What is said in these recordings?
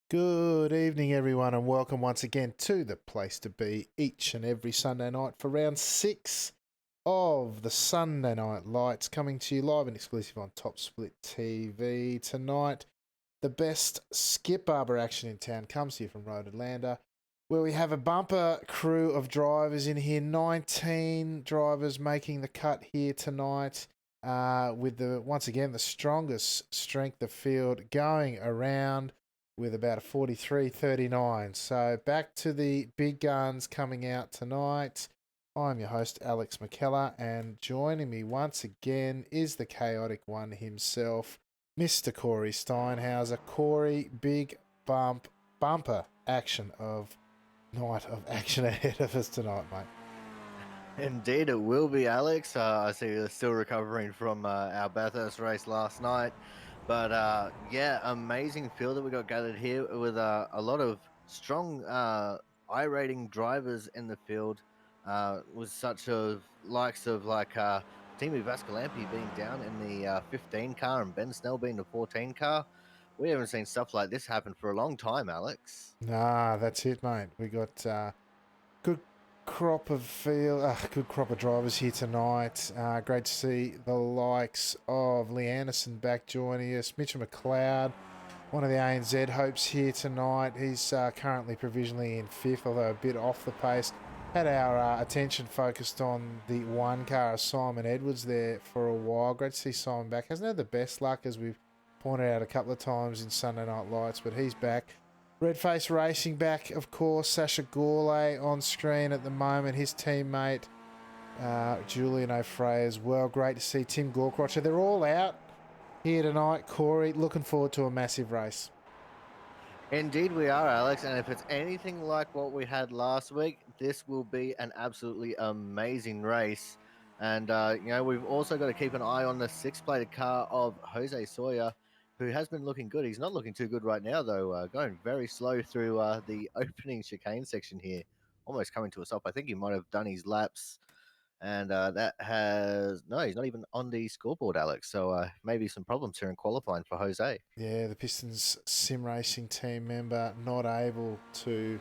Good evening, everyone, and welcome once again to the place to be each and every Sunday night for round six of the Sunday Night Lights, coming to you live and exclusive on Top Split TV tonight. The best skip barber action in town comes here from Road Atlanta, where we have a bumper crew of drivers in here. 19 drivers making the cut here tonight, with the once again the strongest strength of field going around with about a 43-39. So back to the big guns coming out tonight. I'm your host, Alex McKellar, and joining me once again is the chaotic one himself, Mr. Corey Steinhauser. Corey, big bumper action of night of action ahead of us tonight, mate. Indeed, it will be, Alex. I see you're still recovering from our Bathurst race last night. But yeah, amazing field that we got gathered here with a lot of strong I-rating drivers in the field. With such of likes of Timo Vascalampi being down in the 15 car and Ben Snell being the 14 car. We haven't seen stuff like this happen for a long time, Alex. Nah, that's it, mate. We got good good crop of drivers here tonight. Great to see the likes of Lee Anderson back joining us. Mitchell McLeod, one of the ANZ hopes here tonight. He's currently provisionally in fifth, although a bit off the pace. Had our attention focused on the one car, Simon Edwards, there for a while. Great to see Simon back. Hasn't had the best luck, as we've pointed out a couple of times in Sunday Night Lights, but he's back. Redface Racing back, of course. Sasha Gourlay on screen at the moment. His teammate, Julian O'Fray, as well. Great to see Tim Gorkrocher. They're all out here tonight. Corey, looking forward to a massive race. Indeed, we are, Alex. And if it's anything like what we had last week, this will be an absolutely amazing race. And, we've also got to keep an eye on the six-plated car of Jose Sawyer, who has been looking good. He's not looking too good right now, though, going very slow through the opening chicane section here, almost coming to a stop. I think he might have done his laps. And that has no, he's not even on the scoreboard, Alex. So maybe some problems here in qualifying for Jose. Yeah, the Pistons sim racing team member not able to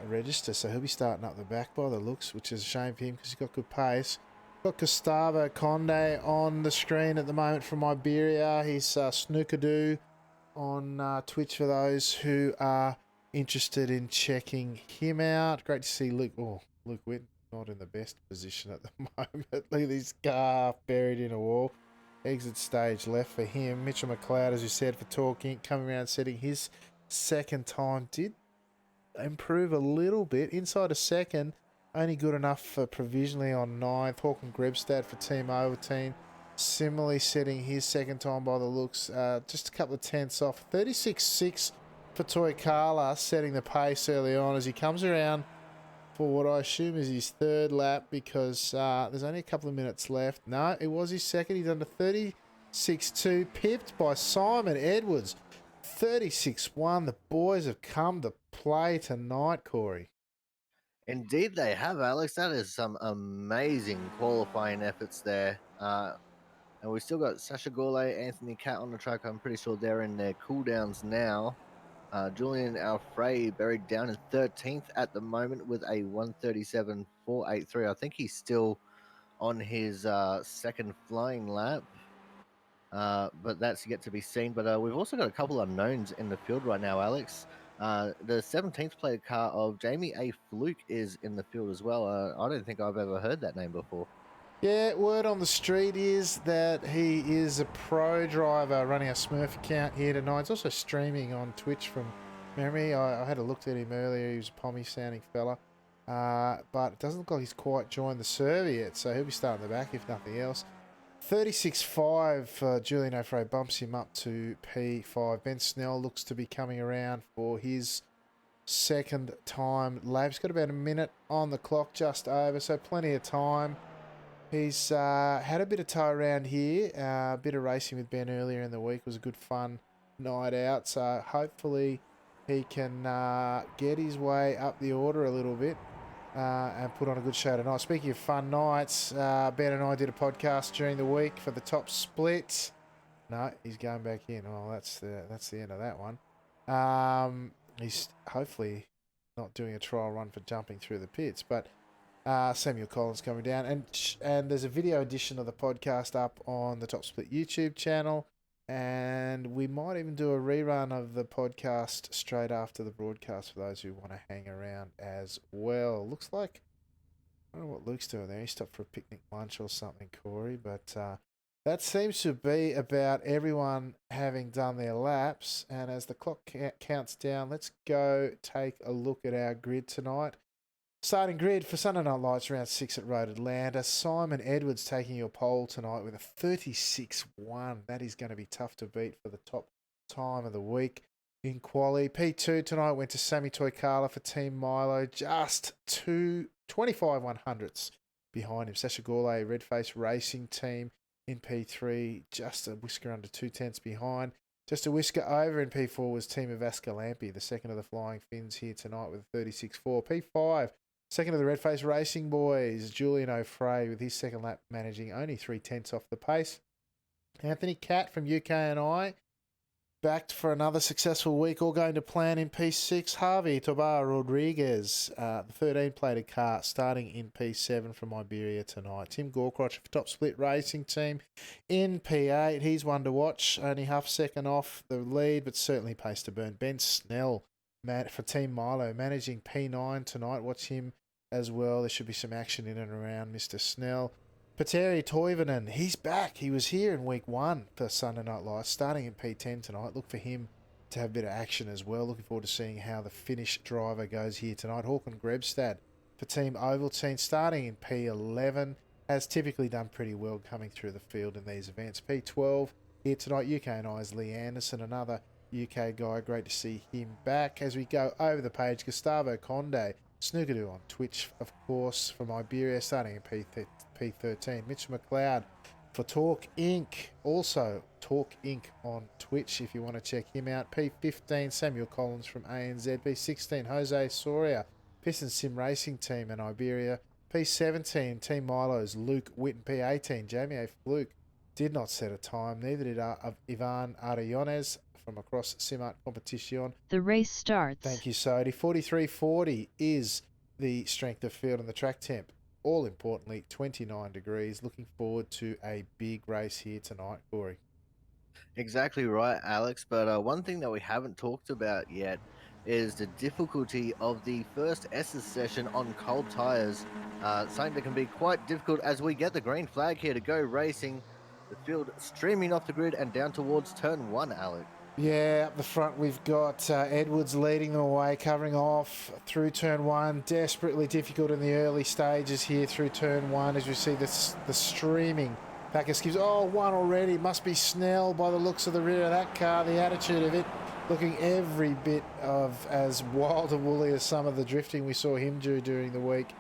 register, so he'll be starting up the back by the looks, which is a shame for him because he's got good pace. Got Gustavo Conde on the screen at the moment from Iberia. He's Snookadoo on Twitch for those who are interested in checking him out. Great to see Luke Witt not in the best position at the moment. Look at his car buried in a wall. Exit stage left for him. Mitchell McLeod, as you said, for talking, coming around setting his second time. Did improve a little bit. Inside a second, only good enough for provisionally on ninth. Hawken Grebstad for Team Overteen. Similarly setting his second time by the looks. Just a couple of tenths off. 36.6 for Toy Carla, setting the pace early on as he comes around for what I assume is his third lap, because there's only a couple of minutes left. No, it was his second. He's under 36.2, pipped by Simon Edwards. 36-1. The boys have come to play tonight, Corey. Indeed, they have, Alex. That is some amazing qualifying efforts there. And we've still got Sasha Gourlay, Anthony Cat on the track. I'm pretty sure they're in their cooldowns now. Julian Alfrey buried down in 13th at the moment with a 137.483. I think he's still on his second flying lap. But that's yet to be seen. But we've also got a couple unknowns in the field right now, Alex. The 17th player car of Jamie A. Fluke is in the field as well. I don't think I've ever heard that name before. Yeah, word on the street is that he is a pro driver running a Smurf account here tonight. He's also streaming on Twitch from memory. I had a look at him earlier. He was a pommy sounding fella. But it doesn't look like he's quite joined the server yet, so he'll be starting the back if nothing else. 36.5 for Julian O'Fray bumps him up to P5. Ben Snell looks to be coming around for his second time lap. He's got about a minute on the clock, just over, so plenty of time. He's had a bit of tow around here. A bit of racing with Ben earlier in the week. It was a good fun night out, so hopefully he can get his way up the order a little bit. And put on a good show tonight. Speaking of fun nights, Ben and I did a podcast during the week for the top split. No, he's going back in. Oh, that's the end of that one. He's hopefully not doing a trial run for jumping through the pits, but Samuel Collins coming down, and there's a video edition of the podcast up on the Top Split YouTube channel, and we might even do a rerun of the podcast straight after the broadcast for those who want to hang around as well. Looks like, I don't know what Luke's doing there. He stopped for a picnic lunch or something, Corey, but that seems to be about everyone having done their laps, and as the clock counts down, let's go take a look at our grid tonight. Starting grid for Sunday Night Lights round 6 at Road Atlanta. Simon Edwards taking your pole tonight with a 36.1. That is going to be tough to beat for the top time of the week in quali. P2 tonight went to Sammy Toykala for Team Milo. Just 25 100ths behind him. Sasha Gourlay, Redface Racing Team in P3. Just a whisker under 2/10 behind. Just a whisker over in P4 was Team of Ascalampy, the second of the Flying Finns here tonight with a 36.4. P5, second of the Redface Racing Boys, Julian O'Fray with his second lap managing only 3/10 off the pace. Anthony Catt from UK&I, backed for another successful week, all going to plan in P6. Harvey Tobar Rodriguez, the 13-plated car, starting in P7 from Iberia tonight. Tim Gorcroch for Top Split Racing Team in P8. He's one to watch, only half a second off the lead, but certainly pace to burn. Ben Snell for Team Milo, managing P9 tonight. Watch him as well. There should be some action in and around Mr. Snell. Petteri Toivonen, he's back. He was here in week 1 for Sunday Night Lights, starting in P10 tonight. Look for him to have a bit of action as well. Looking forward to seeing how the Finnish driver goes here tonight. Håkon Grebstad for Team Ovaltine, starting in P11, has typically done pretty well coming through the field in these events. P12 here tonight, UK&I's Lee Anderson, another UK guy. Great to see him back. As we go over the page, Gustavo Conde, Snookadoo on Twitch, of course, from Iberia, starting in P13. Mitch McLeod for Talk Inc. Also, Talk Inc. on Twitch if you want to check him out. P15, Samuel Collins from ANZ. P16, Jose Soria, Piston Sim Racing Team in Iberia. P17, Team Milo's Luke Witten. P18, Jamie A. Fluke did not set a time. Neither did Ivan Arayones from across Simart Competition. The race starts. Thank you, Sodi. 43.40 is the strength of field and the track temp. All importantly, 29 degrees. Looking forward to a big race here tonight, Corey. Exactly right, Alex. But one thing that we haven't talked about yet is the difficulty of the first S's session on cold tires. Something that can be quite difficult as we get the green flag here to go racing. The field streaming off the grid and down towards turn 1, Alex. Yeah, up the front we've got Edwards leading them away, covering off through turn 1. Desperately difficult in the early stages here through turn 1 as we see the streaming pack of skips. Oh, one already. Must be Snell by the looks of the rear of that car. The attitude of it looking every bit of as wild and woolly as some of the drifting we saw him do during the week.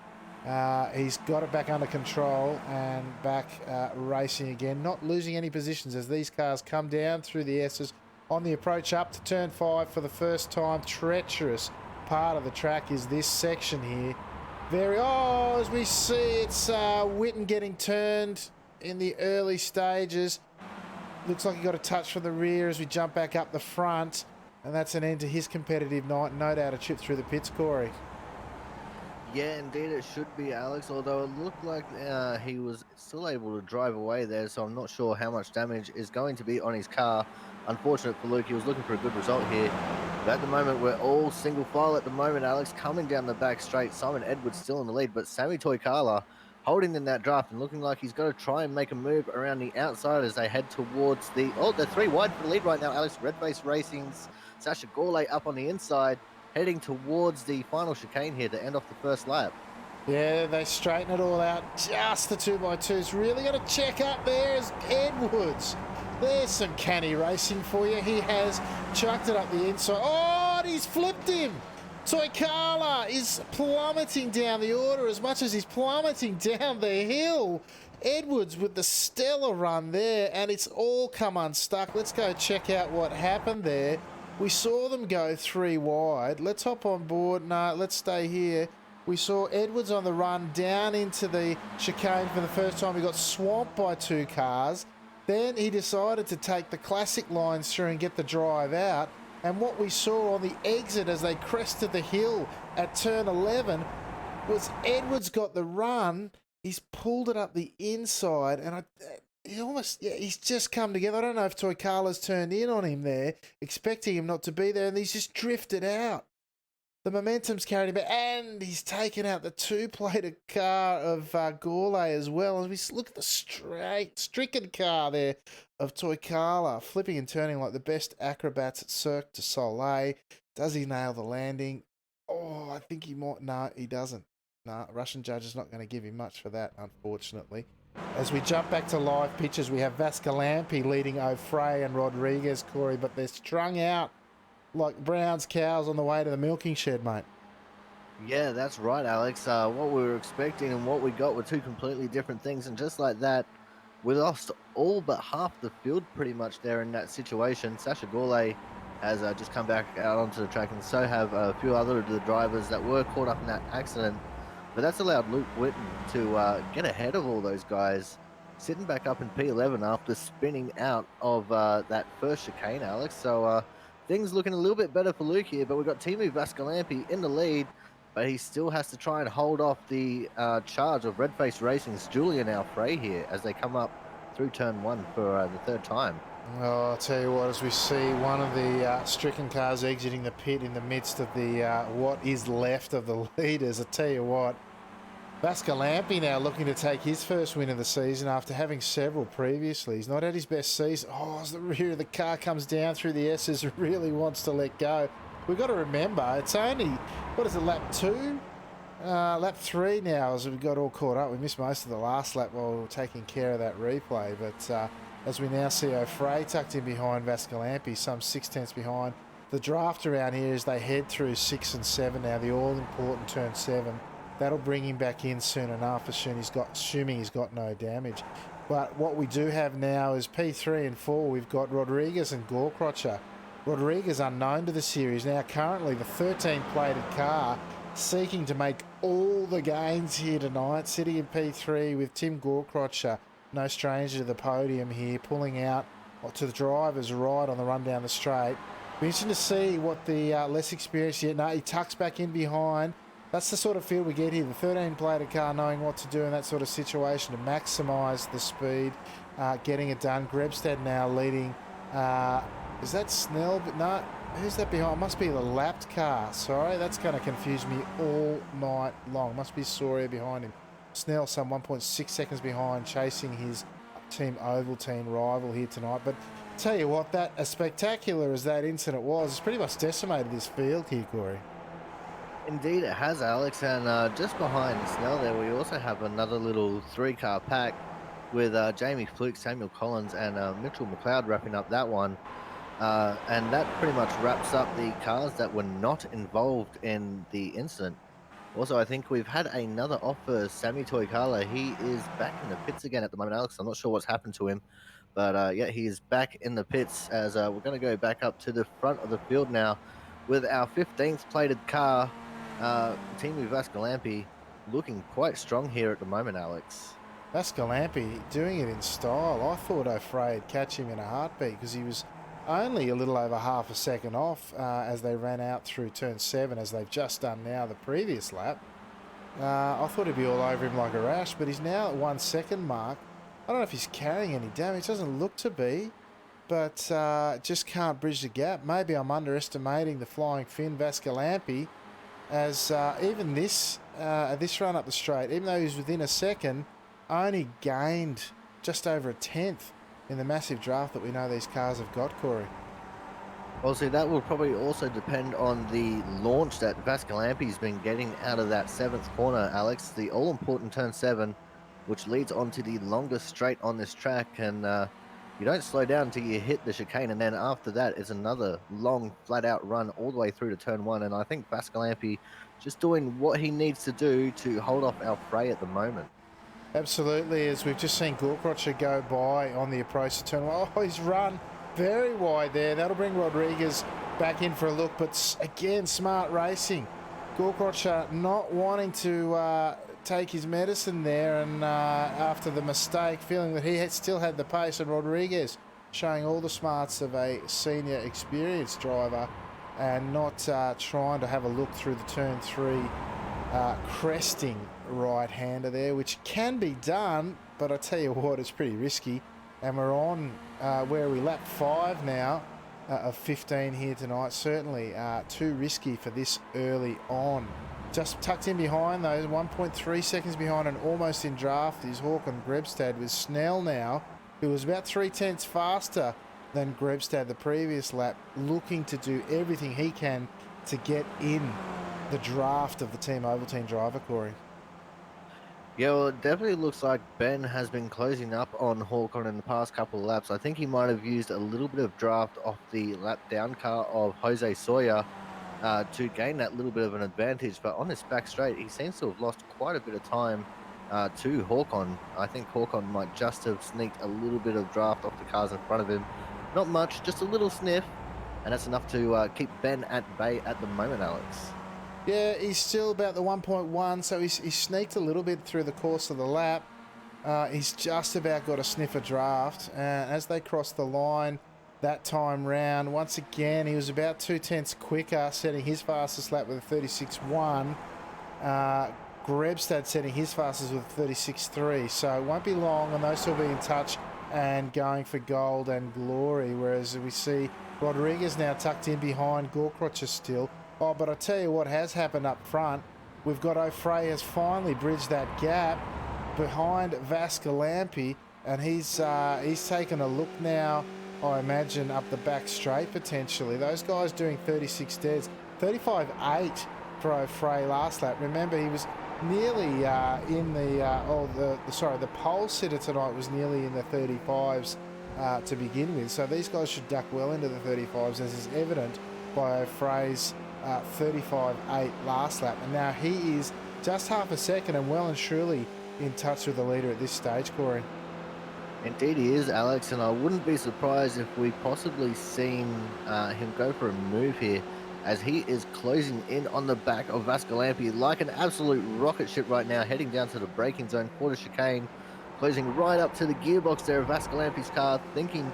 He's got it back under control and back racing again, not losing any positions as these cars come down through the S's on the approach up to turn 5 for the first time. Treacherous part of the track is this section here. As we see, it's Witten getting turned in the early stages. Looks like he got a touch from the rear as we jump back up the front, and that's an end to his competitive night. No doubt a trip through the pits, Corey. Yeah, indeed it should be, Alex, although it looked like he was still able to drive away there, so I'm not sure how much damage is going to be on his car. Unfortunate for Luke, he was looking for a good result here. But at the moment, we're all single file at the moment, Alex, coming down the back straight. Simon Edwards still in the lead, but Sammy Toykala holding in that draft and looking like he's got to try and make a move around the outside as they head towards the... Oh, they're 3 wide for the lead right now, Alex. Redface Racing's Sasha Gourlay up on the inside, heading towards the final chicane here to end off the first lap. Yeah, they straighten it all out. Just the 2x2s. Really got to check up there is Edwards. There's some canny racing for you. He has chucked it up the inside. Oh, and he's flipped him. Toykala is plummeting down the order as much as he's plummeting down the hill. Edwards with the stellar run there, and it's all come unstuck. Let's go check out what happened there. We saw them go 3 wide. Let's hop on board. No, let's stay here. We saw Edwards on the run down into the chicane for the first time. He got swamped by 2 cars. Then he decided to take the classic lines through and get the drive out. And what we saw on the exit as they crested the hill at turn 11 was Edwards got the run. He's pulled it up the inside, and he's just come together. I don't know if Toykala's turned in on him there, expecting him not to be there, and he's just drifted out. The momentum's carried him back, and he's taken out the two-plated car of Gourlay as well. And we look at the stricken car there of Toykala, flipping and turning like the best acrobats at Cirque du Soleil. Does he nail the landing? Oh, I think he might. No, he doesn't. No, Russian judge is not going to give him much for that, unfortunately. As we jump back to live pictures, we have Vascalampi leading O'Fray and Rodriguez, Corey, but they're strung out like Brown's cows on the way to the milking shed, mate. Yeah, that's right, Alex. What we were expecting and what we got were two completely different things. And just like that, we lost all but half the field pretty much there in that situation. Sasha Gourlay has just come back out onto the track, and so have a few other of the drivers that were caught up in that accident. But that's allowed Luke Whitten to get ahead of all those guys, sitting back up in P11 after spinning out of that first chicane, Alex. So things looking a little bit better for Luke here, but we've got Timu Vascalampi in the lead, but he still has to try and hold off the charge of Redface Racing's Julian Alfray here as they come up through turn 1 for the third time. Oh, I'll tell you what, as we see one of the stricken cars exiting the pit in the midst of the what is left of the leaders, I tell you what, Vascalampi now looking to take his first win of the season after having several previously. He's not had his best season. Oh, as the rear of the car comes down through the S's, really wants to let go. We've got to remember, it's only, what is it, lap 2? Lap 3 now, as we got all caught up. We missed most of the last lap while we were taking care of that replay. But as we now see O'Fray tucked in behind Vascalampi, some 6/10 behind. The draft around here as they head through 6 and 7 now, the all-important turn 7. That'll bring him back in soon enough, assuming he's got no damage. But what we do have now is P3 and 4. We've got Rodriguez and Gorkrotcher. Rodriguez, unknown to the series, now currently the 13-plated car, seeking to make all the gains here tonight, sitting in P3 with Tim Gorkrotcher, no stranger to the podium here, pulling out to the driver's right on the run down the straight. Be interesting to see what the less experienced yet. No, he tucks back in behind. That's the sort of feel we get here. The 13-plated car knowing what to do in that sort of situation to maximise the speed, getting it done. Grebstad now leading. Is that Snell? But no, who's that behind? It must be the lapped car. Sorry, that's going to confuse me all night long. Must be Soria behind him. Snell some 1.6 seconds behind, chasing his Team Ovaltine rival here tonight. But tell you what, that as spectacular as that incident was, it's pretty much decimated this field here, Corey. Indeed it has, Alex, and just behind Snell there we also have another little 3-car pack with Jamie Fluke, Samuel Collins and Mitchell McLeod wrapping up that one. And that pretty much wraps up the cars that were not involved in the incident. Also, I think we've had another off for Sammy Toykala. He is back in the pits again at the moment, Alex. I'm not sure what's happened to him, but yeah, he is back in the pits as we're going to go back up to the front of the field now with our 15th plated car. Timu Vascalampi looking quite strong here at the moment, Alex. Vascalampi doing it in style. I thought O'Fray would catch him in a heartbeat because he was only a little over half a second off as they ran out through turn 7, as they've just done now the previous lap. I thought he'd be all over him like a rash, but he's now at 1 second mark. I don't know if he's carrying any damage. Doesn't look to be, but just can't bridge the gap. Maybe I'm underestimating the flying Finn Vascalampi, as even this run up the straight, even though he's within a second, only gained just over a 10th in the massive draft that we know these cars have got, Corey. Well, see, that will probably also depend on the launch that Vascalampi's been getting out of that 7th corner, Alex. The all-important turn 7, which leads onto the longest straight on this track, and you don't slow down until you hit the chicane, and then after that is another long, flat-out run all the way through to turn 1, and I think Vascalampi just doing what he needs to do to hold off Alfray at the moment. Absolutely, as we've just seen Gorkrotcher go by on the approach to turn 1. Oh, he's run very wide there. That'll bring Rodriguez back in for a look, but again, smart racing. Gorkrotcher not wanting to take his medicine there, and after the mistake, feeling that he still had the pace, and Rodriguez showing all the smarts of a senior experienced driver and not trying to have a look through the turn 3 cresting right-hander there, which can be done, but I tell you what, it's pretty risky. And we're on where we lap 5 now of 15 here tonight. Certainly too risky for this early on. Just tucked in behind those, 1.3 seconds behind and almost in draft is Håkon Grebstad with Snell now, who was about 3/10 faster than Grebstad the previous lap, looking to do everything he can to get in the draft of the Team Ovaltine driver, Corey. Yeah, well, it definitely looks like Ben has been closing up on Hawkon in the past couple of laps. I think he might have used a little bit of draft off the lap down car of Jose Sawyer to gain that little bit of an advantage. But on this back straight, he seems to have lost quite a bit of time to Hawkon. I think Hawkon might just have sneaked a little bit of draft off the cars in front of him. Not much, just a little sniff. And that's enough to keep Ben at bay at the moment, Alex. Yeah, he's still about the 1.1, so he's sneaked a little bit through the course of the lap. He's just about got a sniff of draft. As they cross the line that time round, once again, he was about 2/10 quicker, setting his fastest lap with a 36.1. Grebstad setting his fastest with a 36.3. So it won't be long, and those two will be in touch and going for gold and glory. Whereas we see Rodriguez now tucked in behind Gorkrocher still. Oh, but I tell you what has happened up front. We've got O'Fray has finally bridged that gap behind Vascalampi, and he's taken a look now, I imagine, up the back straight potentially. Those guys doing 36 deads, 35.8 for O'Fray last lap. Remember, he was nearly in the pole sitter tonight was nearly in the 35s to begin with. So these guys should duck well into the 35s, as is evident by O'Fray's 35.8 last lap, and now he is just half a second and well and truly in touch with the leader at this stage, Corey. Indeed he is, Alex, and I wouldn't be surprised if we possibly seen him go for a move here, as he is closing in on the back of Vascalampi like an absolute rocket ship right now, heading down to the braking zone, quarter chicane, closing right up to the gearbox there of Vascalampi's car, thinking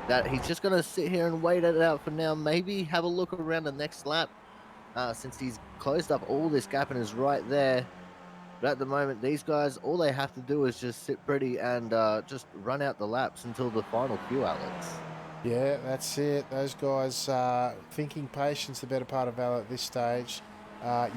that he's just going to sit here and wait it out for now, maybe have a look around the next lap. Since he's closed up all this gap and is right there. But at the moment, these guys, all they have to do is just sit pretty and just run out the laps until the final few, Alex. Yeah, that's it. Those guys thinking patience the better part of valor at this stage.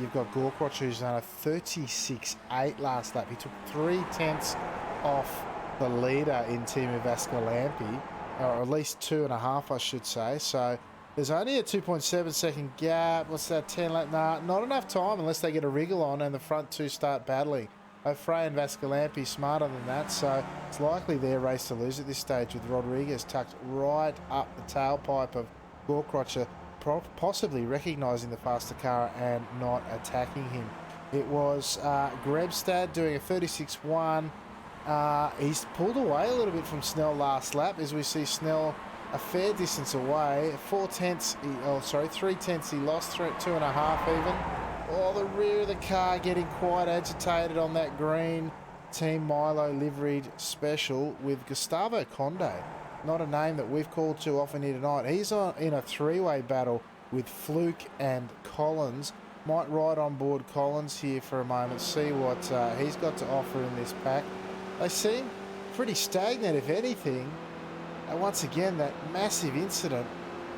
You've got Gorkroch, who's done a 36.8 last lap. He took 3/10 off the leader in Team Vascalampi, or at least 2.5, I should say. So there's only a 2.7 second gap. What's that, 10 lap? Nah, not enough time unless they get a wriggle on and the front two start battling. O'Fray and Vascalampi smarter than that, so it's likely their race to lose at this stage, with Rodriguez tucked right up the tailpipe of Gorkrocher, possibly recognising the faster car and not attacking him. It was Grebstad doing a 36.1. He's pulled away a little bit from Snell last lap, as we see Snell a fair distance away. 3/10 he lost, 2.5 even. Oh, the rear of the car getting quite agitated on that green Team Milo liveried special with Gustavo Conde. Not a name that we've called too often here tonight. He's in a three-way battle with Fluke and Collins. Might ride on board Collins here for a moment, see what he's got to offer in this pack. They seem pretty stagnant, if anything. And once again, that massive incident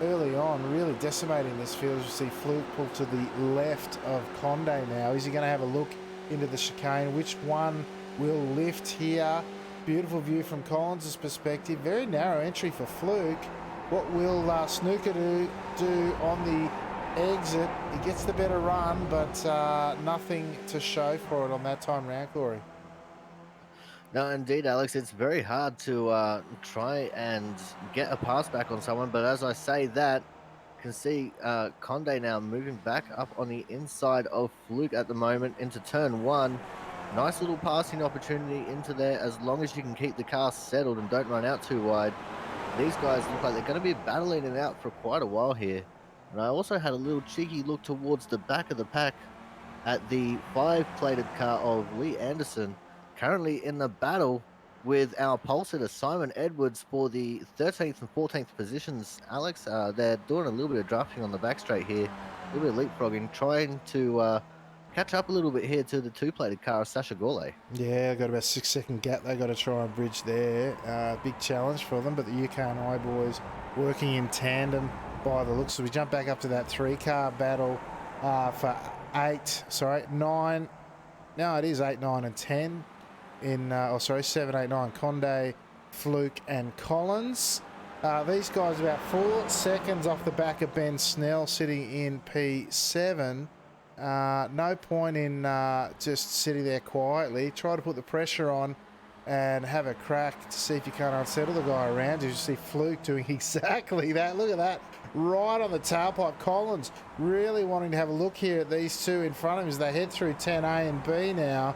early on really decimating this field. You see Fluke pull to the left of Conde now. Is he going to have a look into the chicane? Which one will lift here? Beautiful view from Collins' perspective. Very narrow entry for Fluke. What will Snooker do on the exit? He gets the better run, but nothing to show for it on that time round, Corey. No, indeed, Alex, it's very hard to try and get a pass back on someone, but as I say that, can see Conde now moving back up on the inside of Fluke at the moment into turn 1. Nice little passing opportunity into there, as long as you can keep the car settled and don't run out too wide. These guys look like they're going to be battling it out for quite a while here. And I also had a little cheeky look towards the back of the pack at the 5-plated car of Lee Anderson, currently in the battle with our pole sitter Simon Edwards for the 13th and 14th positions. Alex, they're doing a little bit of drafting on the back straight here, a little bit of leapfrogging, trying to catch up a little bit here to the two-plated car of Sasha Gourlay. Yeah, got about 6 second gap they got to try and bridge there. Big challenge for them, but the UK and I boys working in tandem by the looks. So we jump back up to that 3-car battle for 9. No, it is 8, 9 and 10 in, 7, 8, 9, Conde, Fluke and Collins. These guys about 4 seconds off the back of Ben Snell sitting in P7. No point in just sitting there quietly. Try to put the pressure on and have a crack to see if you can't unsettle the guy around you. You see Fluke doing exactly that. Look at that. Right on the tailpipe. Collins really wanting to have a look here at these two in front of him as they head through 10A and B now.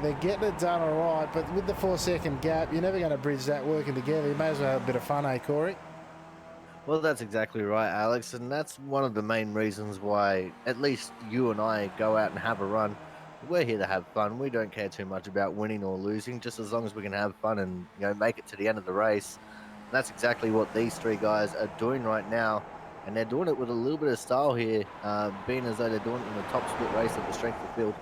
They're getting it done all right, but with the 4-second gap, you're never going to bridge that working together. You may as well have a bit of fun, eh, Corey? Well, that's exactly right, Alex, and that's one of the main reasons why at least you and I go out and have a run. We're here to have fun. We don't care too much about winning or losing, just as long as we can have fun and make it to the end of the race. And that's exactly what these three guys are doing right now, and they're doing it with a little bit of style here, being as though they're doing it in the top split race of the strength of field.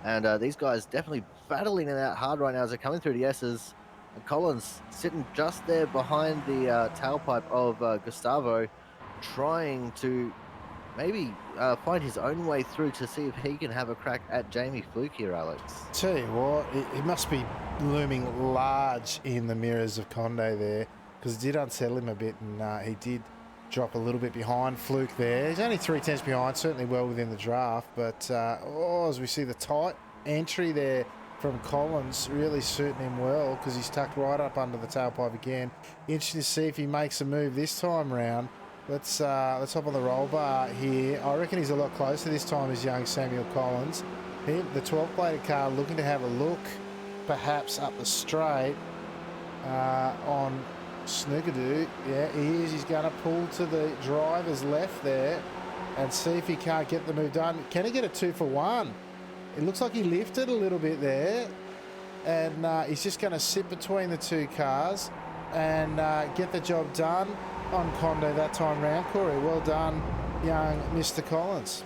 And these guys definitely battling it out hard right now as they're coming through the S's. And Collins sitting just there behind the tailpipe of Gustavo, trying to maybe find his own way through to see if he can have a crack at Jamie Fluke here, Alex. Tell you what, it must be looming large in the mirrors of Conde there, because it did unsettle him a bit, and he did drop a little bit behind Fluke there. He's only 3/10 behind, certainly well within the draft, but as we see the tight entry there from Collins really suiting him well, because he's tucked right up under the tailpipe again. Interesting to see if he makes a move this time round. Let's hop on the roll bar here. I reckon he's a lot closer this time as young Samuel Collins. The 12-plated car looking to have a look perhaps up the straight on Snoogadoo. Yeah, he is. He's going to pull to the driver's left there and see if he can't get the move done. Can he get a 2 for 1? It looks like he lifted a little bit there, and he's just going to sit between the two cars and get the job done on Conde that time round. Corey, well done, young Mr. Collins.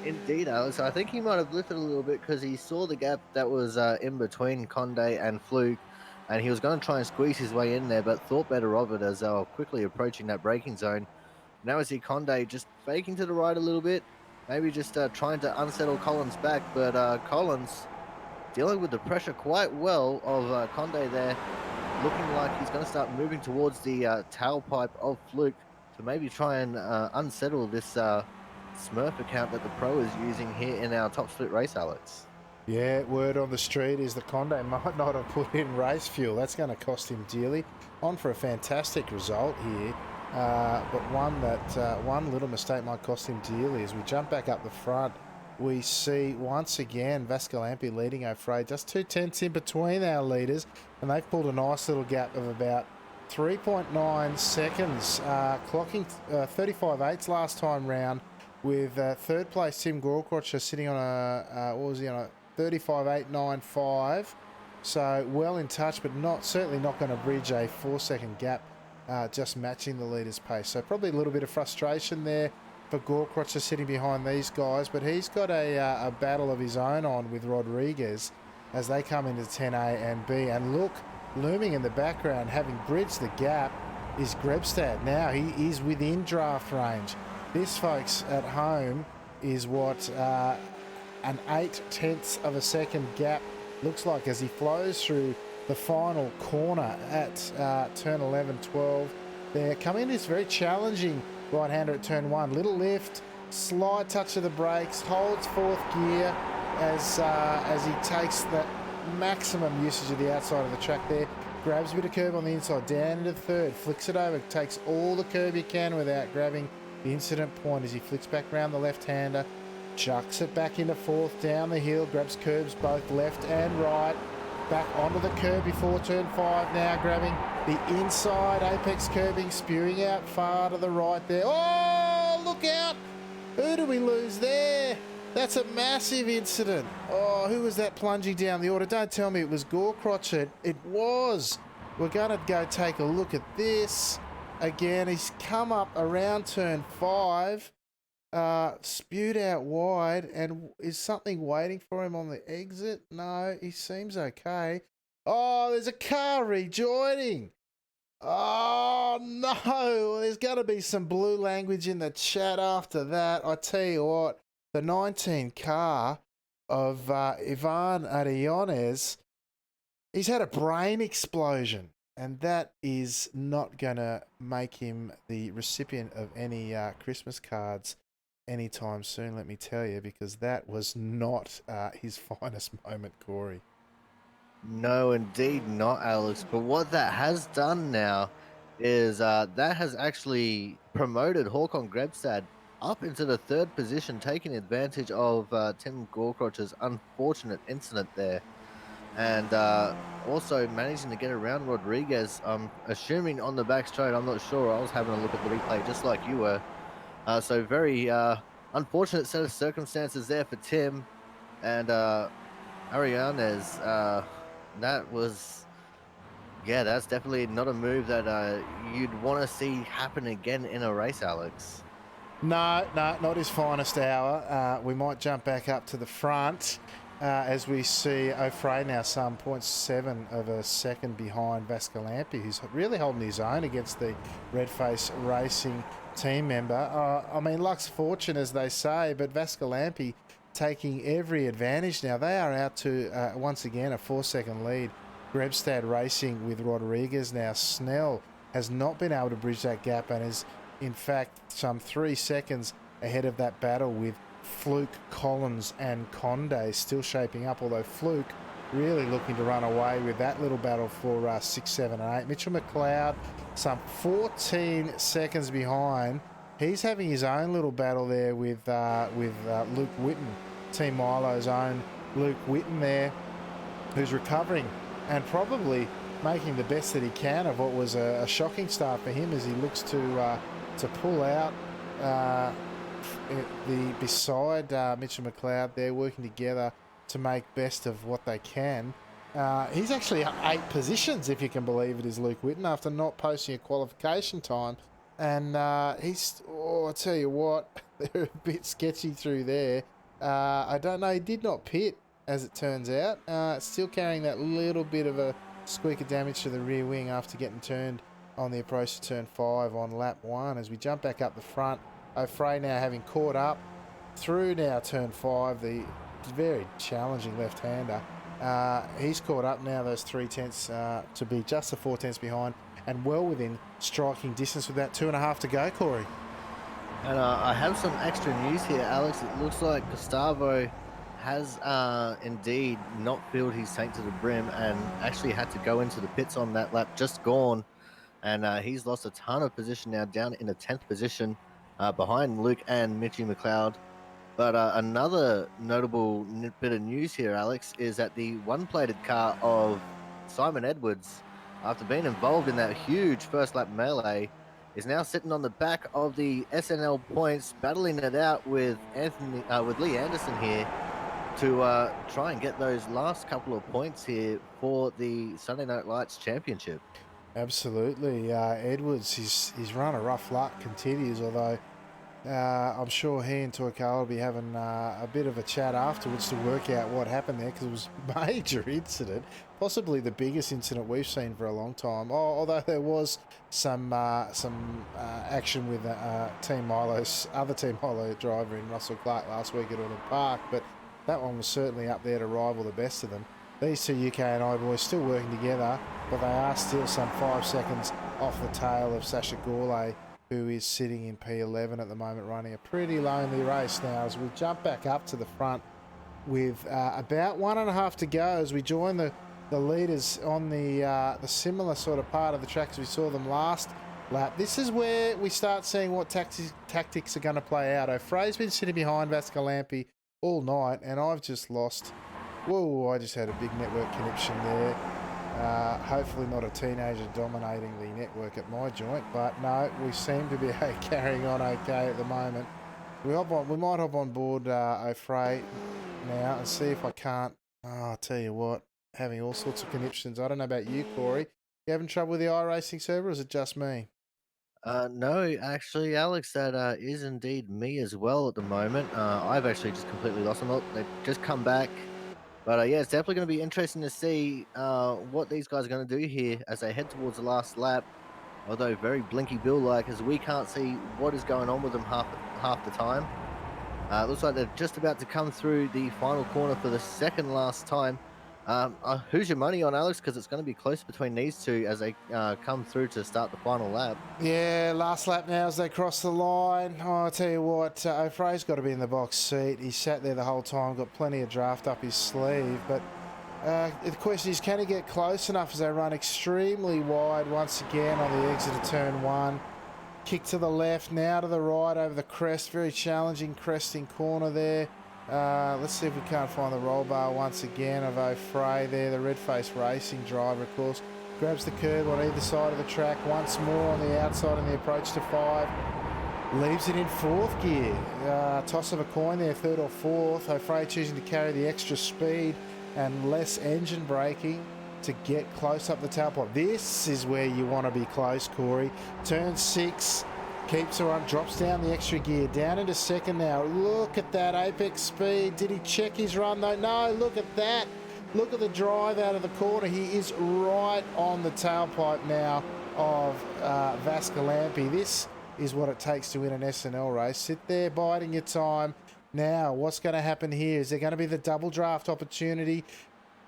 Indeed, Alex. I think he might have lifted a little bit because he saw the gap that was in between Conde and Fluke, and he was going to try and squeeze his way in there, but thought better of it as they were quickly approaching that braking zone. Now we see Conde just faking to the right a little bit, maybe just trying to unsettle Collins back, but Collins dealing with the pressure quite well of Conde there, looking like he's going to start moving towards the tailpipe of Fluke to maybe try and unsettle this Smurf account that the pro is using here in our top split race, Alex. Yeah, word on the street is that Conde might not have put in race fuel. That's going to cost him dearly. On for a fantastic result here, but one little mistake might cost him dearly. As we jump back up the front, we see once again Vascalampi leading O'Fray, just 2/10 in between our leaders, and they've pulled a nice little gap of about 3.9 seconds, clocking 35.8 last time round, with third place Tim Gorkrocher sitting on a 35.895. So well in touch, but certainly not going to bridge a 4-second gap, just matching the leader's pace. So probably a little bit of frustration there for Gorkrocher sitting behind these guys, but he's got a battle of his own on with Rodriguez as they come into 10A and B. And look, looming in the background, having bridged the gap, is Grebstad. Now he is within draft range. This, folks, at home is what an 8/10 of a second gap looks like as he flows through the final corner at turn 11, 12. They're coming in this very challenging right-hander at turn 1. Little lift, slight touch of the brakes, holds fourth gear as he takes the maximum usage of the outside of the track there. Grabs a bit of curb on the inside, down into third, flicks it over, takes all the curb he can without grabbing the incident point as he flicks back round the left-hander, chucks it back into fourth, down the hill, grabs curbs both left and right, back onto the curb before turn 5 now, grabbing the inside apex curbing, spewing out far to the right there. Oh, look out! Who do we lose there? That's a massive incident. Oh, who was that plunging down the order? Don't tell me it was Gorkrotch. It was. We're going to go take a look at this. Again, he's come up around turn 5, spewed out wide, and is something waiting for him on the exit? No, he seems okay. Oh, there's a car rejoining. Oh, no. There's got to be some blue language in the chat after that. I tell you what, the 19 car of Ivan Ariones, he's had a brain explosion, and that is not going to make him the recipient of any Christmas cards anytime soon, let me tell you, because that was not his finest moment, Corey. No, indeed not, Alex. But what that has done now is that has actually promoted Håkon Grebstad up into the 3rd position, taking advantage of Tim Gorkrotch's unfortunate incident there. And also managing to get around Rodriguez, I'm assuming on the back straight. I'm not sure. I was having a look at the replay just like you were. So very unfortunate set of circumstances there for Tim. And Arianes, that was, yeah, that's definitely not a move that you'd want to see happen again in a race, Alex. No, not his finest hour. We might jump back up to the front as we see O'Fray now some 0.7 of a second behind Vascalampi, who's really holding his own against the Redface Racing team member. I mean, luck's fortune, as they say, but Vascalampi taking every advantage now. They are out to, once again, a 4-second lead. Grebstad racing with Rodriguez now. Snell has not been able to bridge that gap and is, in fact, some 3 seconds ahead of that battle with Fluke, Collins and Conde still shaping up, although Fluke really looking to run away with that little battle for 6, 7 and 8. Mitchell McLeod some 14 seconds behind. He's having his own little battle there with Luke Whitten, Team Milo's own Luke Whitten there, who's recovering and probably making the best that he can of what was a shocking start for him as he looks to pull out beside Mitchell McLeod there, working together to make best of what they can. He's actually up 8 positions, if you can believe it, is Luke Whitten, after not posting a qualification time. And I tell you what, they're a bit sketchy through there. I don't know, he did not pit, as it turns out. Still carrying that little bit of a squeak of damage to the rear wing after getting turned on the approach to turn 5 on lap 1. As we jump back up the front, O'Fray now having caught up through now turn 5, the very challenging left-hander. He's caught up now, those 3 tenths to be just the 4 tenths behind, and well within striking distance with that 2.5 to go, Corey. And I have some extra news here, Alex. It looks like Gustavo has indeed not filled his tank to the brim and actually had to go into the pits on that lap just gone. And he's lost a ton of position now, down in the 10th position behind Luke and Mitchy McLeod. But another notable bit of news here, Alex, is that the one-plated car of Simon Edwards, after being involved in that huge first lap melee, is now sitting on the back of the SNL points, battling it out with Lee Anderson here to try and get those last couple of points here for the Sunday Night Lights Championship. Absolutely. Edwards, he's run a rough luck, continues, although I'm sure he and Toykawa will be having a bit of a chat afterwards to work out what happened there, because it was a major incident, possibly the biggest incident we've seen for a long time. Although there was some action with Team Milo's other Team Milo driver in Russell Clark last week at Autumn Park, but that one was certainly up there to rival the best of them. These two UK and I boys still working together, but they are still some 5 seconds off the tail of Sasha Gourlay, who is sitting in P11 at the moment, running a pretty lonely race now. As we jump back up to the front with about 1.5 to go as we join the leaders on the similar sort of part of the track as we saw them last lap. This is where we start seeing what tactics are going to play out. O'Fray's been sitting behind Vascalampi all night, and I've just lost. Whoa, I just had a big network connection there. Hopefully not a teenager dominating the network at my joint, but no, we seem to be carrying on okay at the moment. We might hop on board O'Fray now and see if I can't. Oh, I'll tell you what, having all sorts of conniptions. I don't know about you, Corey. You having trouble with the iRacing server, or is it just me? No, actually, Alex, that is indeed me as well at the moment. I've actually just completely lost them. They've just come back. But yeah, it's definitely going to be interesting to see what these guys are going to do here as they head towards the last lap. Although very Blinky Bill like, as we can't see what is going on with them half the time. Looks like they're just about to come through the final corner for the second last time. Who's your money on, Alex? Because it's going to be close between these two as they come through to start the final lap. Yeah, last lap now as they cross the line. Oh, I'll tell you what, O'Fray's got to be in the box seat. He sat there the whole time, got plenty of draft up his sleeve. But the question is, can he get close enough as they run extremely wide once again on the exit of turn one? Kick to the left, now to the right over the crest. Very challenging cresting corner there. Let's see if we can't find the roll bar once again of O'Fray there, the red-faced racing driver, of course. Grabs the curb on either side of the track once more on the outside in the approach to 5. Leaves it in 4th gear. Toss of a coin there, 3rd or 4th. O'Fray choosing to carry the extra speed and less engine braking to get close up the tailpipe. This is where you want to be close, Corey. Turn 6, keeps her on, drops down the extra gear, down into 2nd now. Look at that apex speed. Did he check his run though? No, look at that. Look at the drive out of the corner. He is right on the tailpipe now of Vascalampi. This is what it takes to win an SNL race. Sit there biding your time. Now, what's going to happen here? Is there going to be the double draft opportunity?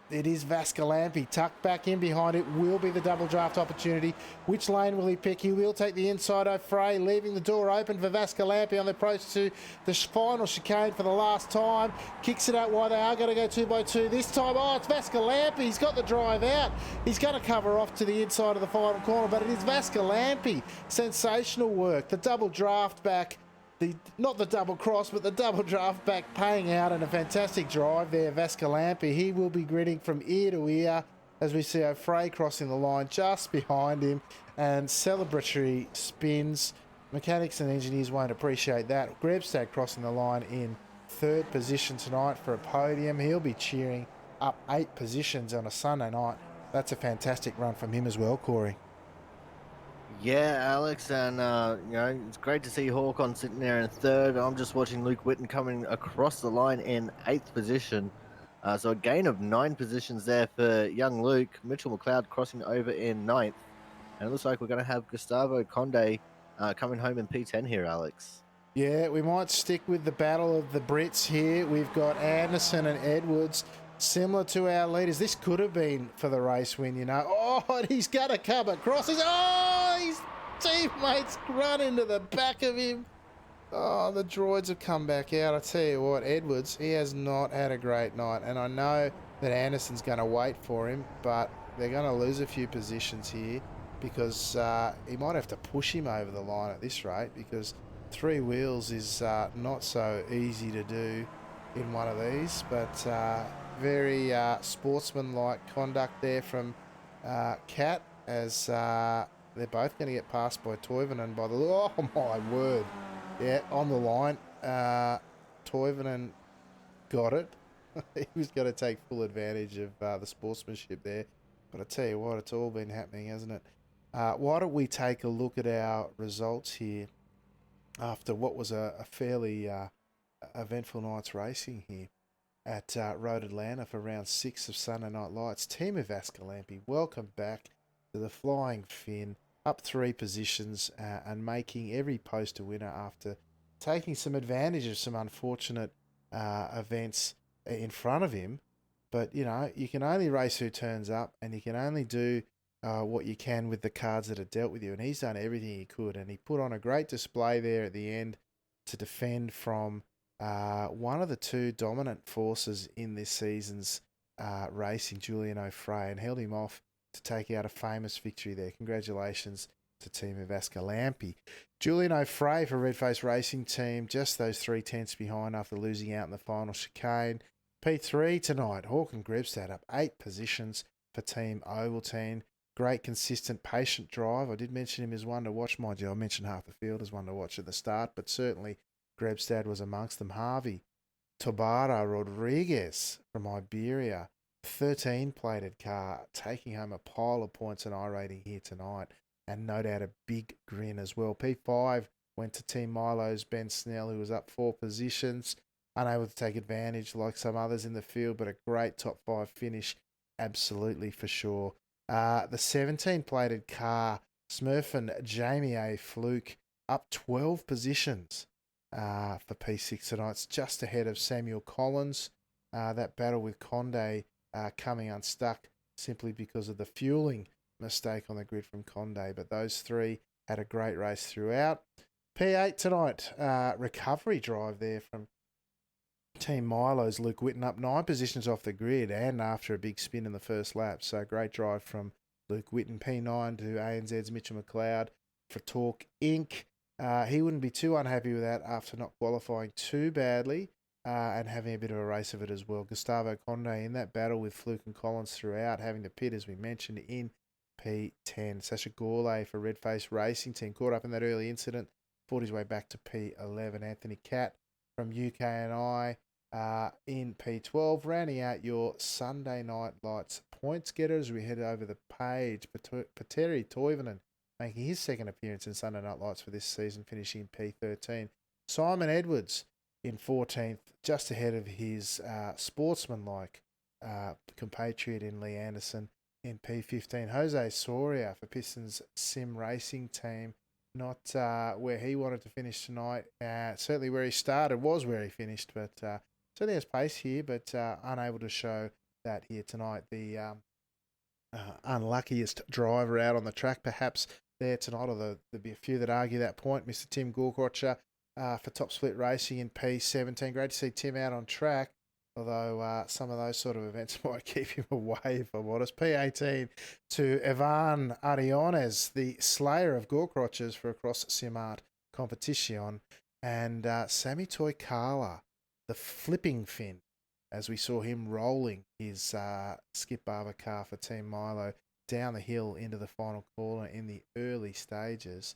It is Vascalampi tucked back in behind it. Will be the double draft opportunity. Which lane will he pick? He will take the inside O'Fray, leaving the door open for Vascalampi on the approach to the final chicane for the last time. Kicks it out wide. They are going to go 2 by 2 this time. Oh, it's Vascalampi. He's got the drive out. He's going to cover off to the inside of the final corner, but it is Vascalampi. Sensational work. The double draft back. Not the double cross, but the double draft back paying out, and a fantastic drive there, Vascalampi. He will be grinning from ear to ear as we see O'Fray crossing the line just behind him, and celebratory spins. Mechanics and engineers won't appreciate that. Grebstad crossing the line in 3rd position tonight for a podium. He'll be cheering up 8 positions on a Sunday night. That's a fantastic run from him as well, Corey. Yeah, Alex, and it's great to see Hawkon sitting there in 3rd. I'm just watching Luke Witten coming across the line in 8th position. So a gain of 9 positions there for young Luke. Mitchell McLeod crossing over in 9th. And it looks like we're going to have Gustavo Conde coming home in P10 here, Alex. Yeah, we might stick with the battle of the Brits here. We've got Anderson and Edwards, similar to our leaders. This could have been for the race win, you know. Oh, and he's going to come across. His teammates run into the back of him. Oh, the droids have come back out. I tell you what, Edwards, he has not had a great night. And I know that Anderson's going to wait for him, but they're going to lose a few positions here because he might have to push him over the line at this rate, because 3 wheels is not so easy to do in one of these. But very sportsmanlike conduct there from Cat, as they're both going to get passed by Toivonen by the... Oh, my word. Yeah, on the line. Toivonen got it. He was going to take full advantage of the sportsmanship there. But I tell you what, it's all been happening, hasn't it? Why don't we take a look at our results here after what was a fairly eventful night's racing here at Road Atlanta for round 6 of Sunday Night Lights. Team of Vascalampi, welcome back to the Flying Finn, up 3 positions and making every post a winner after taking some advantage of some unfortunate events in front of him. But, you know, you can only race who turns up, and you can only do what you can with the cards that are dealt with you. And he's done everything he could, and he put on a great display there at the end to defend from one of the 2 dominant forces in this season's racing, Julian O'Fray, and held him off to take out a famous victory there. Congratulations to Team of Vascalampi. Julian O'Fray for Red Face Racing Team, just those 3 tenths behind after losing out in the final chicane. P3 tonight, Hawkon Grebstad up 8 positions for Team Ovaltine. Great, consistent, patient drive. I did mention him as one to watch, mind you. I mentioned half the field as one to watch at the start, but certainly Grebstad was amongst them. Harvey, Tabara Rodriguez from Iberia, 13 plated car, taking home a pile of points and I rating here tonight, and no doubt a big grin as well. P5 went to Team Milo's Ben Snell, who was up 4 positions, unable to take advantage like some others in the field, but a great top 5 finish, absolutely for sure. The 17 plated car, Smurf and Jamie A. Fluke, up 12 positions for P6 tonight. It's just ahead of Samuel Collins. That battle with Conde coming unstuck simply because of the fueling mistake on the grid from Conde. But those three had a great race throughout. P8 tonight, recovery drive there from Team Milo's Luke Whitten, up 9 positions off the grid and after a big spin in the first lap. So great drive from Luke Whitten. P9 to ANZ's Mitchell McLeod for Talk Inc. He wouldn't be too unhappy with that after not qualifying too badly and having a bit of a race of it as well. Gustavo Conde in that battle with Fluke and Collins throughout, having to pit, as we mentioned, in P10. Sasha Gourlay for Redface Racing Team caught up in that early incident, fought his way back to P11. Anthony Catt from UKNI in P12, rounding out your Sunday Night Lights points getters. We head over the page. Petteri Toivonen making his second appearance in Sunday Night Lights for this season, finishing in P13. Simon Edwards in 14th, just ahead of his sportsmanlike compatriot in Lee Anderson in P15. Jose Soria for Pistons Sim Racing Team, not where he wanted to finish tonight. Certainly where he started was where he finished, but certainly has pace here, but unable to show that here tonight. The unluckiest driver out on the track, perhaps, there tonight, although there'd be a few that argue that point. Mr. Tim Gorkrocher for Top Split Racing in P17. Great to see Tim out on track, although some of those sort of events might keep him away, if I'm honest. P18 to Ivan Ariones, the slayer of Gorkrochers for Across Simart Competition, and Sammy Toykala, the flipping fin, as we saw him rolling his Skip Barber car for Team Milo down the hill into the final corner in the early stages,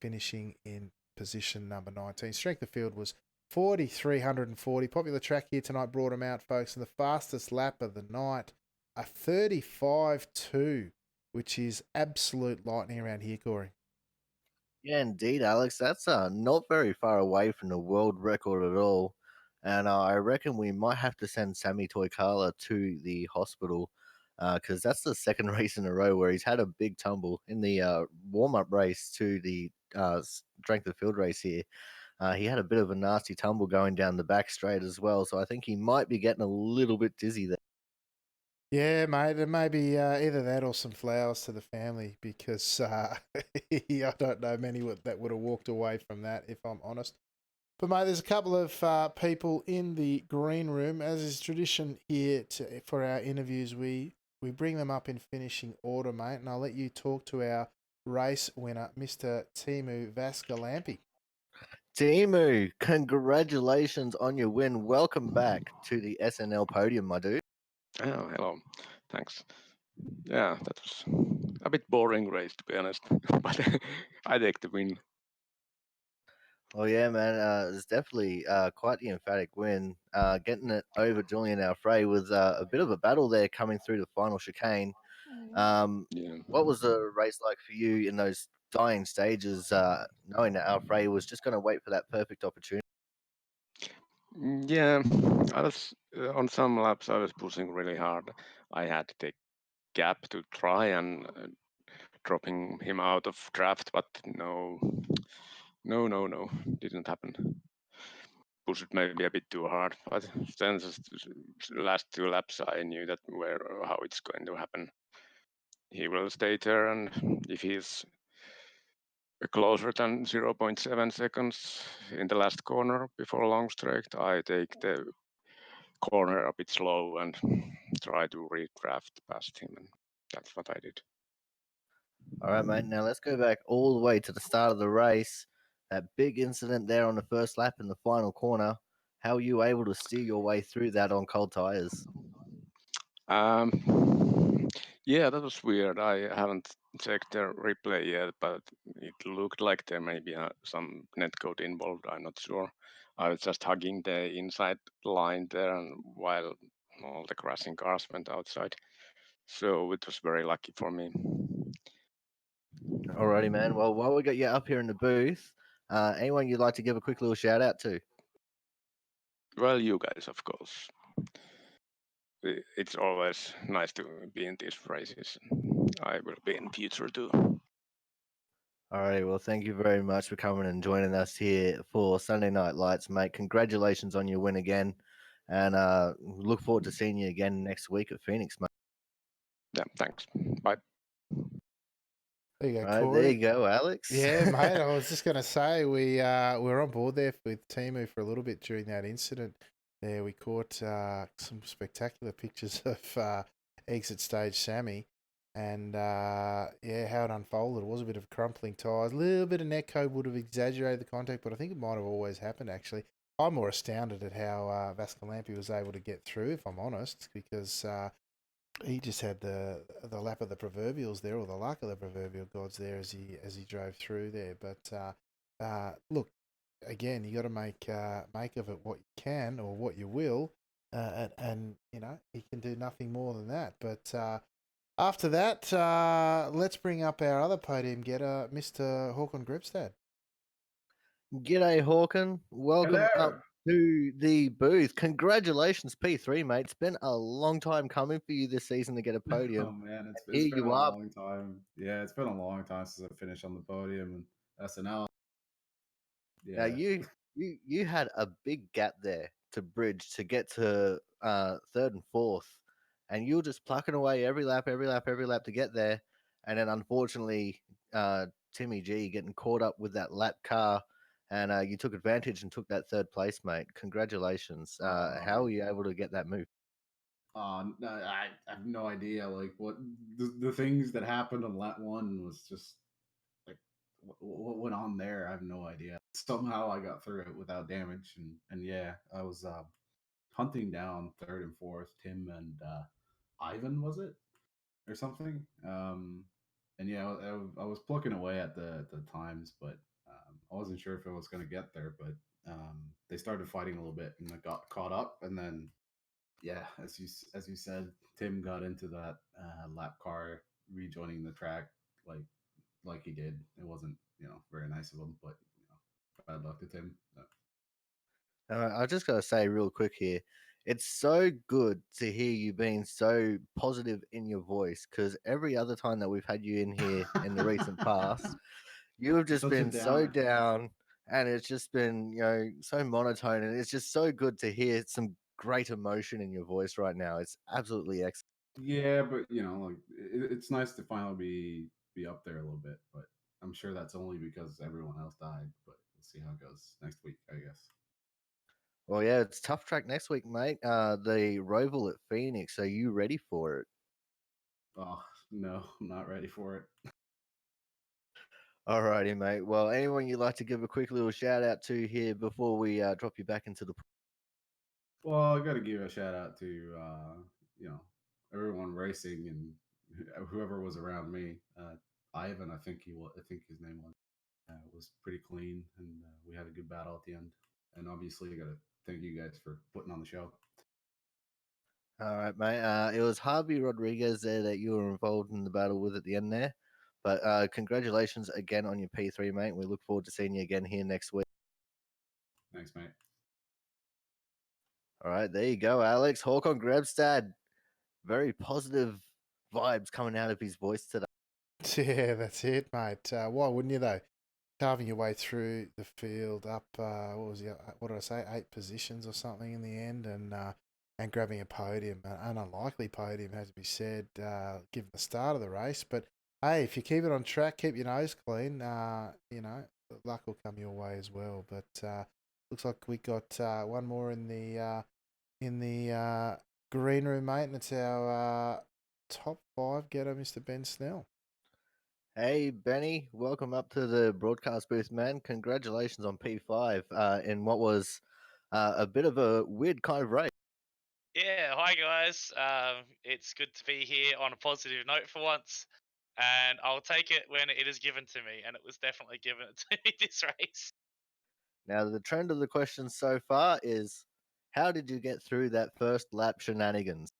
finishing in position number 19. Strength of field was 4,340. Popular track here tonight brought him out, folks, and the fastest lap of the night, a 35.2, which is absolute lightning around here, Corey. Yeah, indeed, Alex. That's not very far away from the world record at all. And I reckon we might have to send Sammy Toykala to the hospital because that's the second race in a row where he's had a big tumble in the warm up race to the strength of field race here. He had a bit of a nasty tumble going down the back straight as well. So I think he might be getting a little bit dizzy there. Yeah, mate, it may be either that or some flowers to the family because I don't know many that would have walked away from that, if I'm honest. But, mate, there's a couple of people in the green room. As is tradition here for our interviews, we bring them up in finishing order, mate, and I'll let you talk to our race winner, Mr. Timu Vaskalampi. Timu, congratulations on your win. Welcome back to the SNL podium, my dude. Oh, hello. Thanks. Yeah, that was a bit boring race, to be honest, but I take the win. Oh yeah, man, it's definitely quite the emphatic win. Getting it over Julian Alfrey was a bit of a battle there coming through the final chicane. Yeah. What was the race like for you in those dying stages, knowing that Alfrey was just going to wait for that perfect opportunity? Yeah, I was on some laps. I was pushing really hard. I had to take gap to try and dropping him out of draft, but no, didn't happen. Pushed maybe a bit too hard, but then the last 2 laps, I knew that how it's going to happen. He will stay there, and if he's closer than 0.7 seconds in the last corner before long straight, I take the corner a bit slow and try to redraft past him, and that's what I did. All right, mate. Now let's go back all the way to the start of the race. That big incident there on the first lap in the final corner. How were you able to steer your way through that on cold tires? Um, Yeah, that was weird. I haven't checked the replay yet, but it looked like there may be some netcode involved. I'm not sure. I was just hugging the inside line there, and while all the crashing cars went outside, so it was very lucky for me. Alrighty, man. Well, while we got you up here in the booth, anyone you'd like to give a quick little shout out to? Well, you guys, of course. It's always nice to be in these races. I will be in future too. Alrighty, well, thank you very much for coming and joining us here for Sunday Night Lights, mate. Congratulations on your win again, and look forward to seeing you again next week at Phoenix, mate. Yeah, thanks. Bye. There you go, All right, there Corey. you go, Alex. Yeah, mate. I was just going to say we were on board there with Timu for a little bit during that incident. There, we caught some spectacular pictures of exit stage Sammy, and yeah, how it unfolded. It was a bit of crumpling tyres, a little bit of netcode would have exaggerated the contact, but I think it might have always happened. Actually, I'm more astounded at how Vascalampi was able to get through, if I'm honest, because he just had the lap of the proverbials there, or the luck of the proverbial gods there as he drove through there. But look, again, you got to make of it what you can or what you will, and you know he can do nothing more than that. But after that, let's bring up our other podium getter, Mr. Håkon Grebstad. G'day, Hawken. Welcome Hello. up to the booth. Congratulations, P3, mate. It's been a long time coming for you this season to get a podium. Oh man, it's Here been you a are. long time. Yeah, it's been a long time since I finished on the podium and SNL. Now Yeah. you had a big gap there to bridge to get to third and fourth, and you were just plucking away every lap, every lap, every lap to get there, and then unfortunately, Timmy G getting caught up with that lap car, and you took advantage and took that third place, mate. Congratulations! How were you able to get that move? No, I have no idea. Like what the things that happened on lap one was just like what went on there. I have no idea. Somehow I got through it without damage, and yeah, I was hunting down third and fourth. Tim and Ivan, was it, or something? And yeah, I was plucking away at the times, but I wasn't sure if I was going to get there. But they started fighting a little bit, and I got caught up. And then, yeah, as you said, Tim got into that lap car, rejoining the track like he did. It wasn't very nice of him, but bad luck to Tim. I just gotta say real quick here, it's so good to hear you being so positive in your voice because every other time that we've had you in here in the recent past, you have You're just such a been so downer. down, and it's just been so monotone, and it's just so good to hear some great emotion in your voice right now. It's absolutely excellent. Yeah, but like it's nice to finally be up there a little bit, but I'm sure that's only because everyone else died. But we'll see how it goes next week, I guess. Well, yeah, it's tough track next week, mate. The Roval at Phoenix. Are you ready for it? Oh no, I'm not ready for it. Alrighty, mate. Well, anyone you'd like to give a quick little shout out to here before we drop you back into the Well, I got to give a shout out to you know everyone racing and whoever was around me. Ivan, I think his name was pretty clean, and we had a good battle at the end. And obviously, I got to thank you guys for putting on the show. All right, mate. It was Harvey Rodriguez there that you were involved in the battle with at the end there. But congratulations again on your P3, mate. We look forward to seeing you again here next week. Thanks, mate. All right, there you go, Alex. Håkon Grebstad. Very positive vibes coming out of his voice today. Yeah, that's it, mate. Why wouldn't you though? Carving your way through the field up, what did I say, 8 positions or something in the end, and grabbing a podium, an unlikely podium, has to be said, given the start of the race. But hey, if you keep it on track, keep your nose clean, luck will come your way as well. But looks like we got one more in the green room, mate, and it's our top 5 getter, Mr. Ben Snell. Hey, Benny. Welcome up to the broadcast booth, man. Congratulations on P5 in what was a bit of a weird kind of race. Yeah, hi guys. It's good to be here on a positive note for once, and I'll take it when it is given to me, and it was definitely given to me this race. Now, the trend of the questions so far is how did you get through that first lap shenanigans?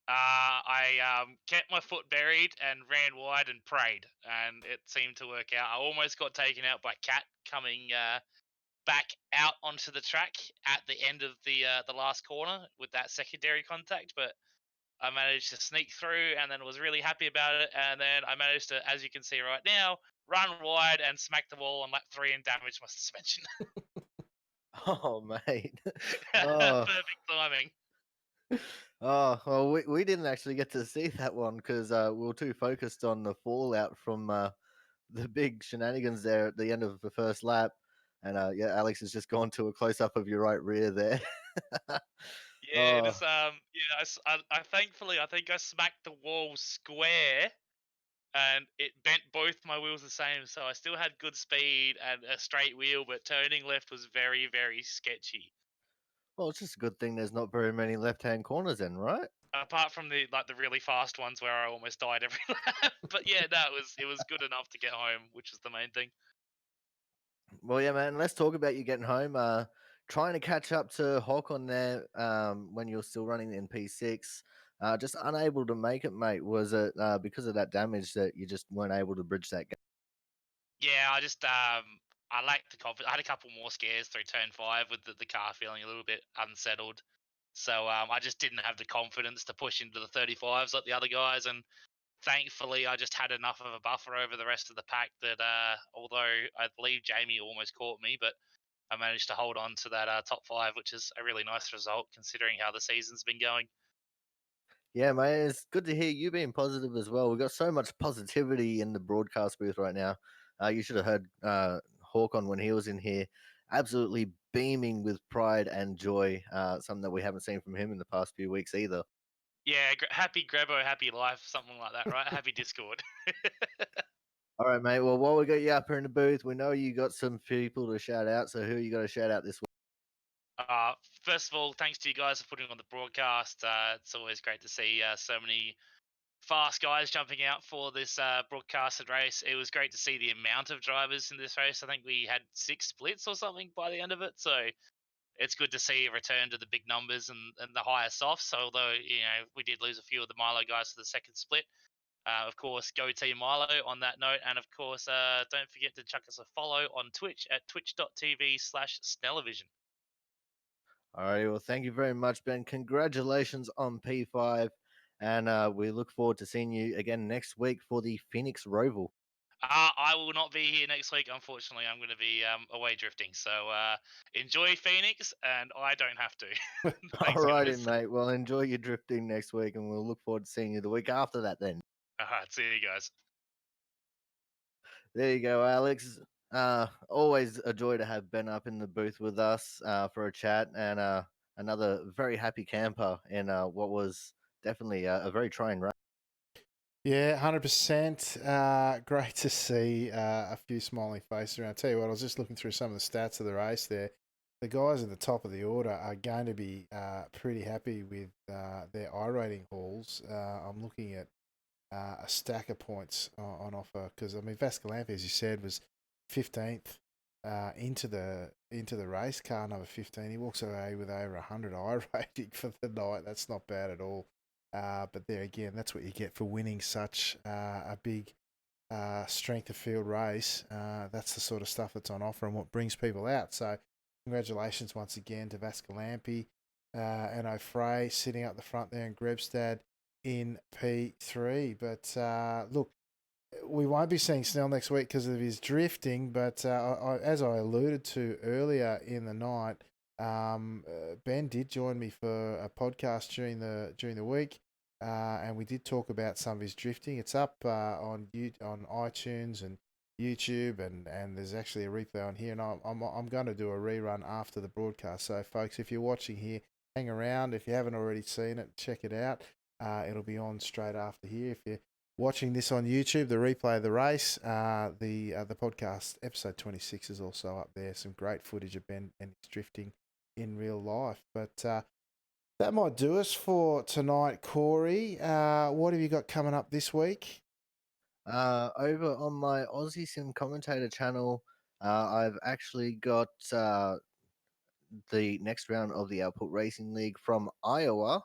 I kept my foot buried and ran wide and prayed, and it seemed to work out. I almost got taken out by Cat coming back out onto the track at the end of the last corner with that secondary contact, but I managed to sneak through and then was really happy about it. And then I managed to, as you can see right now, run wide and smack the wall on lap 3 and damage my suspension. Oh, mate. Oh, Perfect timing. oh, well, we didn't actually get to see that one because we were too focused on the fallout from the big shenanigans there at the end of the first lap. And yeah, Alex has just gone to a close up of your right rear there. Yeah, it Oh, is. Yeah, I thankfully I think I smacked the wall square, and it bent both my wheels the same. So I still had good speed and a straight wheel, but turning left was very, very sketchy. well, it's just a good thing there's not very many left-hand corners then, right? Apart from the really fast ones where I almost died every lap. But yeah, no, it was good enough to get home, which is the main thing. Well, yeah, man. Let's talk about you getting home. Trying to catch up to Hawk on there when you're still running in P6. Just unable to make it, mate. Was it because of that damage that you just weren't able to bridge that gap? Yeah, I lacked the confidence. I had a couple more scares through turn 5 with the car feeling a little bit unsettled. So I just didn't have the confidence to push into the 35s like the other guys, and thankfully I just had enough of a buffer over the rest of the pack that although I believe Jamie almost caught me, but I managed to hold on to that top 5, which is a really nice result considering how the season's been going. Yeah, mate. It's good to hear you being positive as well. We've got so much positivity in the broadcast booth right now. You should have heard Hawk on when he was in here, absolutely beaming with pride and joy. Something that we haven't seen from him in the past few weeks either. Yeah, happy Grebo, happy life, something like that, right? Happy Discord. All right, mate. Well, while we got you up here in the booth, we know you got some people to shout out. So who you got to shout out this week? First of all, thanks to you guys for putting on the broadcast. It's always great to see so many fast guys jumping out for this broadcasted race. It was great to see the amount of drivers in this race. I think we had 6 splits or something by the end of it. So it's good to see a return to the big numbers and the higher softs. So although, we did lose a few of the Milo guys for the second split. Of course, go Team Milo on that note. And of course, don't forget to chuck us a follow on Twitch at twitch.tv/Snellavision. All right. Well, thank you very much, Ben. Congratulations on P5. And we look forward to seeing you again next week for the Phoenix Roval. I will not be here next week. Unfortunately, I'm going to be away drifting. So enjoy Phoenix, and I don't have to. All Thanks, righty, guys. mate. Well, enjoy your drifting next week, and we'll look forward to seeing you the week after that then. All right, see you guys. There you go, Alex. Always a joy to have Ben up in the booth with us for a chat, and another very happy camper in what was definitely a very trying race. Yeah, 100%. Great to see a few smiling faces around. Tell you what, I was just looking through some of the stats of the race there. The guys at the top of the order are going to be pretty happy with their I rating hauls. I'm looking at a stack of points on offer because, I mean, Vascalampi, as you said, was 15th into the race, car number 15. He walks away with over 100 I rating for the night. That's not bad at all. But there again, that's what you get for winning such a big strength of field race. That's the sort of stuff that's on offer and what brings people out. So congratulations once again to Vascalampi and O'Fray sitting up the front there in Grebstad in P3. But look, we won't be seeing Snell next week because of his drifting, but as I alluded to earlier in the night, Ben did join me for a podcast during the week, and we did talk about some of his drifting. It's up on iTunes and YouTube, and there's actually a replay on here, and I'm going to do a rerun after the broadcast. So, folks, if you're watching here, hang around. If you haven't already seen it, check it out. It'll be on straight after here. If you're watching this on YouTube, the replay of the race, the podcast episode 26 is also up there. Some great footage of Ben and his drifting in real life. But That might do us for tonight, Corey. What have you got coming up this week? Over on my Aussie Sim commentator channel, I've actually got the next round of the Output Racing League from Iowa.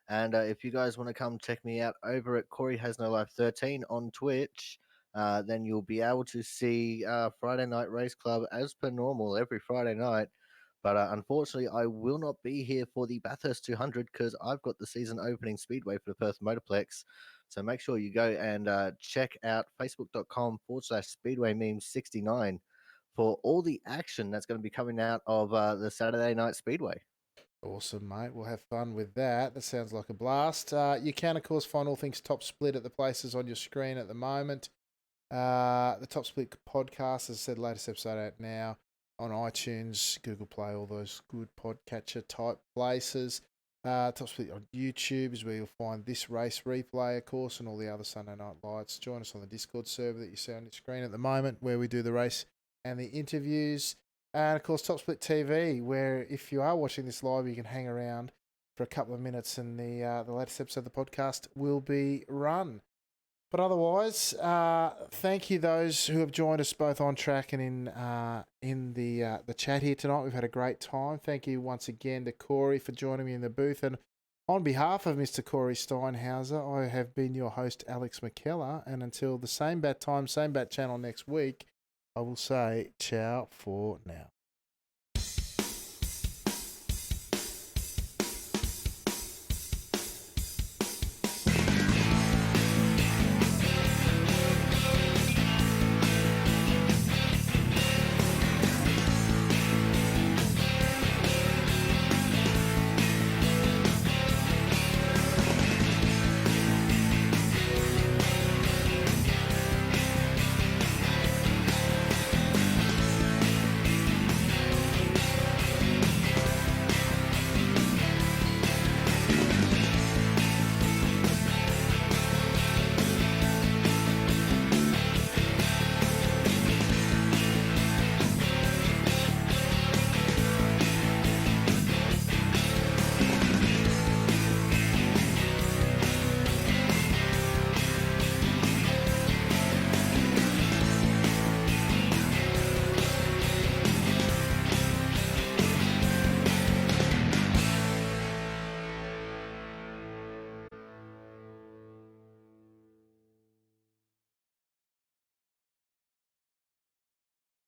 And if you guys want to come check me out over at Corey Has No Life 13 on Twitch, then you'll be able to see Friday Night Race Club as per normal every Friday night. But unfortunately, I will not be here for the Bathurst 200 because I've got the season opening speedway for the Perth Motorplex. So make sure you go and check out facebook.com/speedway memes 69 for all the action that's going to be coming out of the Saturday Night Speedway. Awesome, mate. We'll have fun with that. That sounds like a blast. You can, of course, find all things Top Split at the places on your screen at the moment. The Top Split podcast, as I said, latest episode out now on iTunes, Google Play, all those good podcatcher type places. Top Split on YouTube is where you'll find this race replay, of course, and all the other Sunday Night Lights. Join us on the Discord server that you see on your screen at the moment, where we do the race and the interviews. And of course, Top Split TV, where if you are watching this live, you can hang around for a couple of minutes, and the latest episode of the podcast will be run. But otherwise, thank you those who have joined us both on track and in the chat here tonight. We've had a great time. Thank you once again to Corey for joining me in the booth. And on behalf of Mr. Corey Steinhauser, I have been your host, Alex McKellar. And until the same bat time, same bat channel next week, I will say ciao for now.